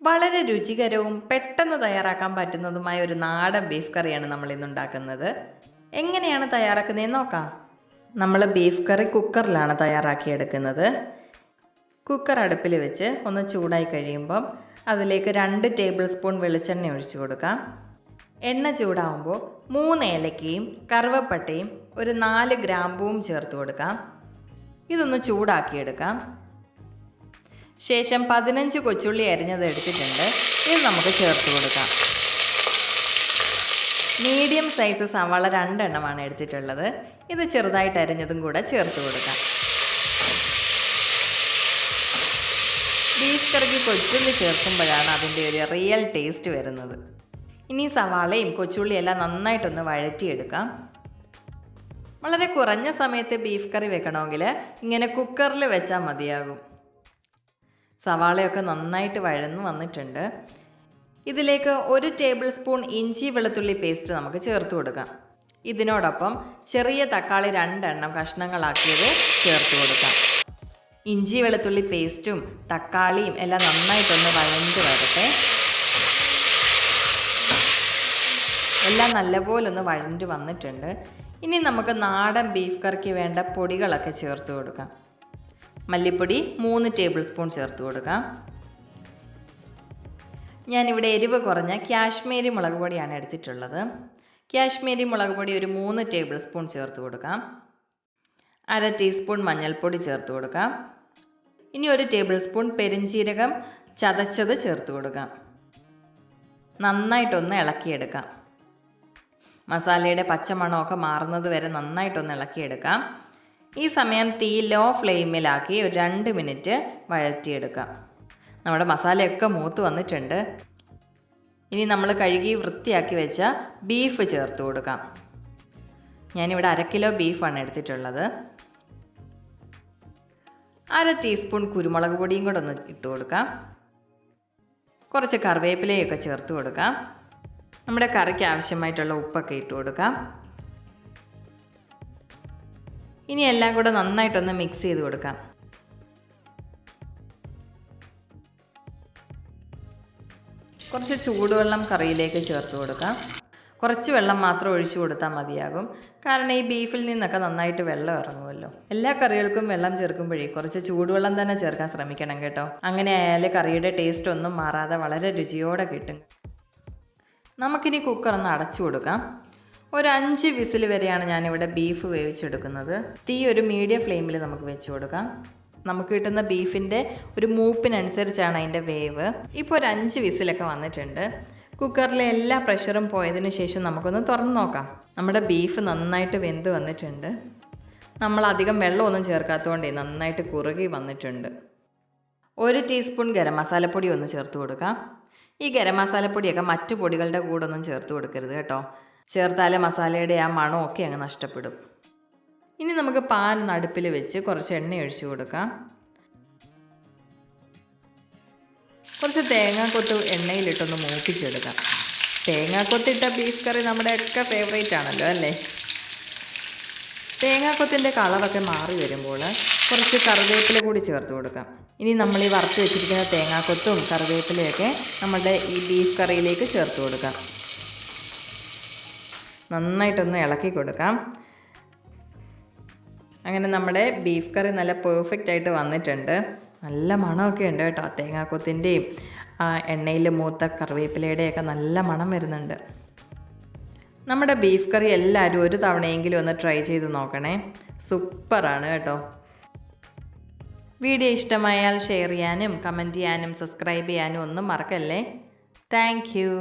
വളരെ രുചികരവും പെട്ടെന്ന് തയ്യാറാക്കാൻ പറ്റുന്നതുമായ ഒരു നാടൻ ബീഫ് കറിയാണ് നമ്മൾ ഇന്ന് ഉണ്ടാക്കുന്നത്. എങ്ങനെയാണ് തയ്യാറാക്കുന്നതെന്ന് നോക്കാം. നമ്മൾ ബീഫ് കറി കുക്കറിലാണ് തയ്യാറാക്കിയെടുക്കുന്നത്. കുക്കർ അടുപ്പിൽ വെച്ച് ഒന്ന് ചൂടായി കഴിയുമ്പം അതിലേക്ക് 2 ടേബിൾ സ്പൂൺ വെളിച്ചെണ്ണ ഒഴിച്ചു കൊടുക്കാം. എണ്ണ ചൂടാവുമ്പോൾ 3 ഏലക്കയും കറുവപ്പട്ടയും ഒരു 4 ഗ്രാമ്പൂവും ചേർത്ത് കൊടുക്കാം. ഇതൊന്ന് ചൂടാക്കിയെടുക്കാം. ശേഷം 15 കൊച്ചുള്ളി അരിഞ്ഞത് എടുത്തിട്ടുണ്ട്. ഇത് നമുക്ക് ചേർത്ത് കൊടുക്കാം. മീഡിയം സൈസ് സവാള 2 എണ്ണമാണ് എടുത്തിട്ടുള്ളത്. ഇത് ചെറുതായിട്ട് അരിഞ്ഞതും കൂടെ ചേർത്ത് കൊടുക്കാം. ബീഫ് കറിക്ക് കൊച്ചുള്ളി ചേർക്കുമ്പോഴാണ് അതിൻ്റെ ഒരു റിയൽ ടേസ്റ്റ് വരുന്നത്. ഇനി സവാളയും കൊച്ചുള്ളിയും എല്ലാം നന്നായിട്ടൊന്ന് വഴറ്റിയെടുക്കാം. വളരെ കുറഞ്ഞ സമയത്ത് ബീഫ് കറി വെക്കണമെങ്കിൽ ഇങ്ങനെ കുക്കറിൽ വെച്ചാൽ മതിയാകും. സവാളയൊക്കെ നന്നായിട്ട് വഴന്നു വന്നിട്ടുണ്ട്. ഇതിലേക്ക് 1 ടേബിൾ സ്പൂൺ ഇഞ്ചി വെളുത്തുള്ളി പേസ്റ്റ് നമുക്ക് ചേർത്ത് കൊടുക്കാം. ഇതിനോടൊപ്പം ചെറിയ തക്കാളി 2 എണ്ണം കഷ്ണങ്ങളാക്കിയത് ചേർത്ത് കൊടുക്കാം. ഇഞ്ചി വെളുത്തുള്ളി പേസ്റ്റും തക്കാളിയും എല്ലാം നന്നായിട്ടൊന്ന് വഴണ്ട് വരട്ടെ. എല്ലാം നല്ലപോലൊന്ന് വഴണ്ട് വന്നിട്ടുണ്ട്. ഇനി നമുക്ക് നാടൻ ബീഫ് കറിക്ക് വേണ്ട പൊടികളൊക്കെ ചേർത്ത് കൊടുക്കാം. മല്ലിപ്പൊടി 3 ടേബിൾ സ്പൂൺ ചേർത്ത് കൊടുക്കാം. ഞാനിവിടെ എരിവ് കുറഞ്ഞ കാശ്മീരി മുളക് പൊടിയാണ് എടുത്തിട്ടുള്ളത്. കാശ്മീരി മുളക് പൊടി ഒരു 3 ടേബിൾ സ്പൂൺ ചേർത്ത് കൊടുക്കാം. 1/2 ടീസ്പൂൺ മഞ്ഞൾപ്പൊടി ചേർത്ത് കൊടുക്കാം. ഇനി 1 ടേബിൾ സ്പൂൺ പെരിഞ്ജീരകം ചതച്ചത് ചേർത്ത് കൊടുക്കാം. നന്നായിട്ടൊന്ന് ഇളക്കിയെടുക്കാം. മസാലയുടെ പച്ചമണമൊക്കെ മാറുന്നത് വരെ നന്നായിട്ടൊന്ന് ഇളക്കിയെടുക്കാം. ഈ സമയം തീ ലോ ഫ്ലെയിമിലാക്കി ഒരു 2 മിനിറ്റ് വഴറ്റിയെടുക്കാം. നമ്മുടെ മസാലയൊക്കെ മൂത്ത് വന്നിട്ടുണ്ട്. ഇനി നമ്മൾ കഴുകി വൃത്തിയാക്കി വെച്ച ബീഫ് ചേർത്ത് കൊടുക്കാം. ഞാനിവിടെ 1/2 കിലോ ബീഫാണ് എടുത്തിട്ടുള്ളത്. 1/2 ടീസ്പൂൺ കുരുമുളക് പൊടിയും കൂടെ ഒന്ന് ഇട്ട് കൊടുക്കാം. കുറച്ച് കറിവേപ്പിലയൊക്കെ ചേർത്ത് കൊടുക്കാം. നമ്മുടെ കറിക്ക് ആവശ്യമായിട്ടുള്ള ഉപ്പൊക്കെ ഇട്ട് കൊടുക്കാം. ഇനി എല്ലാം കൂടെ നന്നായിട്ടൊന്ന് മിക്സ് ചെയ്ത് കൊടുക്കാം. കുറച്ച് ചൂടുവെള്ളം കറിയിലേക്ക് ചേർത്ത് കൊടുക്കാം. കുറച്ച് വെള്ളം മാത്രം ഒഴിച്ചു കൊടുത്താൽ മതിയാകും. കാരണം ഈ ബീഫിൽ നിന്നൊക്കെ നന്നായിട്ട് വെള്ളം ഇറങ്ങുമല്ലോ. എല്ലാ കറികൾക്കും വെള്ളം ചേർക്കുമ്പോഴേ കുറച്ച് ചൂടുവെള്ളം തന്നെ ചേർക്കാൻ ശ്രമിക്കണം കേട്ടോ. അങ്ങനെ ആയാൽ കറിയുടെ ടേസ്റ്റ് ഒന്നും മാറാതെ വളരെ രുചിയോടെ കിട്ടും. നമുക്കിനി കുക്കർ ഒന്ന് അടച്ചു കൊടുക്കാം. ഒരു 5 വിസിൽ വരെയാണ് ഞാനിവിടെ ബീഫ് വേവിച്ചെടുക്കുന്നത്. തീ ഒരു മീഡിയം ഫ്ലെയിമിൽ നമുക്ക് വെച്ച് കൊടുക്കാം. നമുക്ക് കിട്ടുന്ന ബീഫിൻ്റെ ഒരു മൂപ്പിനനുസരിച്ചാണ് അതിൻ്റെ വേവ്. ഇപ്പോൾ ഒരു 5 വിസിലൊക്കെ വന്നിട്ടുണ്ട്. കുക്കറിലെ എല്ലാ പ്രഷറും പോയതിന് ശേഷം നമുക്കൊന്ന് തുറന്ന് നോക്കാം. നമ്മുടെ ബീഫ് നന്നായിട്ട് വെന്ത് വന്നിട്ടുണ്ട്. നമ്മൾ അധികം വെള്ളമൊന്നും ചേർക്കാത്തതുകൊണ്ട് നന്നായിട്ട് കുറുകി വന്നിട്ടുണ്ട്. 1 ടീസ്പൂൺ ഗരം മസാലപ്പൊടി ഒന്ന് ചേർത്ത് കൊടുക്കാം. ഈ ഗരം മസാലപ്പൊടിയൊക്കെ മറ്റു പൊടികളുടെ കൂടെ ഒന്നും ചേർത്ത് കൊടുക്കരുത് കേട്ടോ. ചേർത്താൽ മസാലയുടെ ആ മണമൊക്കെ അങ്ങ് നഷ്ടപ്പെടും. ഇനി നമുക്ക് പാൻ അടുപ്പിൽ വെച്ച് കുറച്ച് എണ്ണ ഒഴിച്ചു കൊടുക്കാം. കുറച്ച് തേങ്ങാക്കൊത്ത് എണ്ണയിലിട്ടൊന്ന് മൂപ്പിച്ചെടുക്കാം. തേങ്ങാക്കൊത്തിട്ട ബീഫ് കറി നമ്മുടെയൊക്കെ ഫേവറേറ്റ് ആണല്ലോ അല്ലേ. തേങ്ങാക്കൊത്തിൻ്റെ കളറൊക്കെ മാറി വരുമ്പോൾ കുറച്ച് കറിവേപ്പില കൂടി ചേർത്ത് കൊടുക്കാം. ഇനി നമ്മൾ ഈ വറുത്ത് വെച്ചിരിക്കുന്ന തേങ്ങാക്കൊത്തും കറിവേപ്പിലയൊക്കെ നമ്മുടെ ഈ ബീഫ് കറിയിലേക്ക് ചേർത്ത് കൊടുക്കാം. നന്നായിട്ടൊന്ന് ഇളക്കി കൊടുക്കാം. അങ്ങനെ നമ്മുടെ ബീഫ് കറി നല്ല പെർഫെക്റ്റ് ആയിട്ട് വന്നിട്ടുണ്ട്. നല്ല മണമൊക്കെ ഉണ്ട് കേട്ടോ. തേങ്ങാക്കൊത്തിൻ്റെയും എണ്ണയിൽ മൂത്ത കറിവേപ്പിലയുടെയൊക്കെ നല്ല മണം വരുന്നുണ്ട്. നമ്മുടെ ബീഫ് കറി എല്ലാവരും ഒരു തവണയെങ്കിലും ഒന്ന് ട്രൈ ചെയ്ത് നോക്കണേ. സൂപ്പറാണ് കേട്ടോ. വീഡിയോ ഇഷ്ടമായാൽ ഷെയർ ചെയ്യാനും കമൻറ്റ് ചെയ്യാനും സബ്സ്ക്രൈബ് ചെയ്യാനും ഒന്നും മറക്കല്ലേ. Thank you.